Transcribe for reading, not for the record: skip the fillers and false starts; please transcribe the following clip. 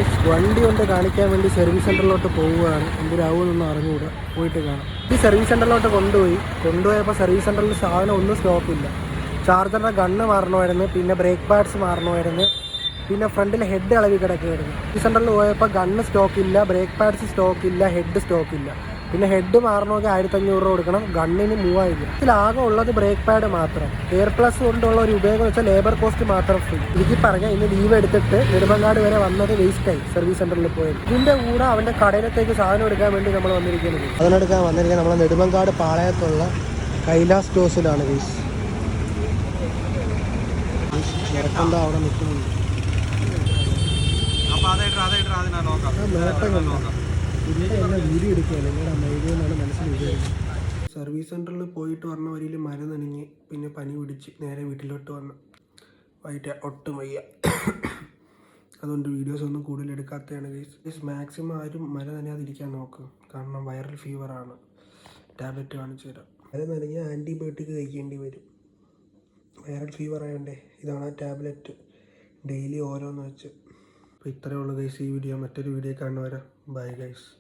Guys വണ്ടി കൊണ്ട് കാണിക്കാൻ വേണ്ടി സർവീസ് സെൻ്ററിലോട്ട് പോവുകയാണ്. എന്തിനാവുമെന്നൊന്നും അറിഞ്ഞുകൂടാ, പോയിട്ട് കാണാം. ഈ സർവീസ് സെൻ്ററിലോട്ട് കൊണ്ടുപോയപ്പോൾ സർവീസ് സെൻ്ററിൽ സാധനം ഒന്നും സ്റ്റോക്കില്ല. ചാർജറിൻ്റെ ഗണ്ണ് മാറണമായിരുന്നു, പിന്നെ ബ്രേക്ക് പാഡ്സ് മാറണമായിരുന്നു, പിന്നെ ഫ്രണ്ടിൽ ഹെഡ് ഇളകി കിടക്കുകയായിരുന്നു. ഈ സെൻ്ററിൽ പോയപ്പോൾ ഗണ്ണ് സ്റ്റോക്കില്ല, ബ്രേക്ക് പാഡ്സ് സ്റ്റോക്കില്ല, ഹെഡ് സ്റ്റോക്കില്ല. പിന്നെ ഹെഡ് മാറണമെങ്കിൽ 1500 രൂപ കൊടുക്കണം, ഗണ്ണിന് 3000. ഇതിലാകെ ഉള്ളത് ബ്രേക്ക് പാഡ് മാത്രം. എയർ പ്ലസ് കൊണ്ടുള്ള ഒരു ഉപയോഗം വെച്ചാൽ ലേബർ കോസ്റ്റ് മാത്രം ഫ്രീ. എനിക്ക് പറഞ്ഞാൽ ഇന്ന് ലീവ് എടുത്തിട്ട് നെടുമങ്ങാട് വരെ വന്നത് വേസ്റ്റായി സർവീസ് സെൻ്ററിൽ പോയത്. ഇതിൻ്റെ കൂടെ അവൻ്റെ കടയിലത്തേക്ക് സാധനം എടുക്കാൻ വേണ്ടി നമ്മൾ വന്നിരിക്കുന്നത്. അതിനെടുക്കാൻ വന്നിരിക്കുന്നത് നമ്മളെ നെടുമങ്ങാട് പാളയത്തുള്ള കൈലാസ് സ്റ്റോഴ്സിലാണ് ഗൈസ്. ഇറക്കണ്ട അവിടെ നിൽക്കുന്നുണ്ട്. ഇവിടെ എന്നെ വീഡിയോ എടുക്കുകയാണ്, നിങ്ങളുടെ മൈഡിയെന്നാണ് മനസ്സിൽ വിചാരിക്കുന്നത്. സർവീസ് സെൻ്ററിൽ പോയിട്ട് വന്ന വരിയിൽ മരം നനഞ്ഞ് പിന്നെ പനി പിടിച്ച് നേരെ വീട്ടിലോട്ട് വന്ന് വൈകിട്ട് ഒട്ടും വയ്യ. അതുകൊണ്ട് വീഡിയോസ് ഒന്നും കൂടുതൽ എടുക്കാത്തതാണ് ഗൈസ്. മാക്സിമം ആരും മരം നനയാതിരിക്കാൻ നോക്കും, കാരണം വൈറൽ ഫീവറാണ്. ടാബ്ലറ്റ് കാണിച്ചു തരാം. മരം നനഞ്ഞാൽ ആൻറ്റിബയോട്ടിക് കഴിക്കേണ്ടി വരും. വൈറൽ ഫീവർ ആയതുകൊണ്ടേ ഇതാണ് ആ ടാബ്ലറ്റ്. ഡെയിലി ഓരോന്ന് വെച്ച്. അപ്പോൾ ഇത്രയേ ഉള്ളൂ ഗൈസ് ഈ വീഡിയോ. മറ്റൊരു വീഡിയോ കാണുന്നവരെ ബൈ ഗൈസ്.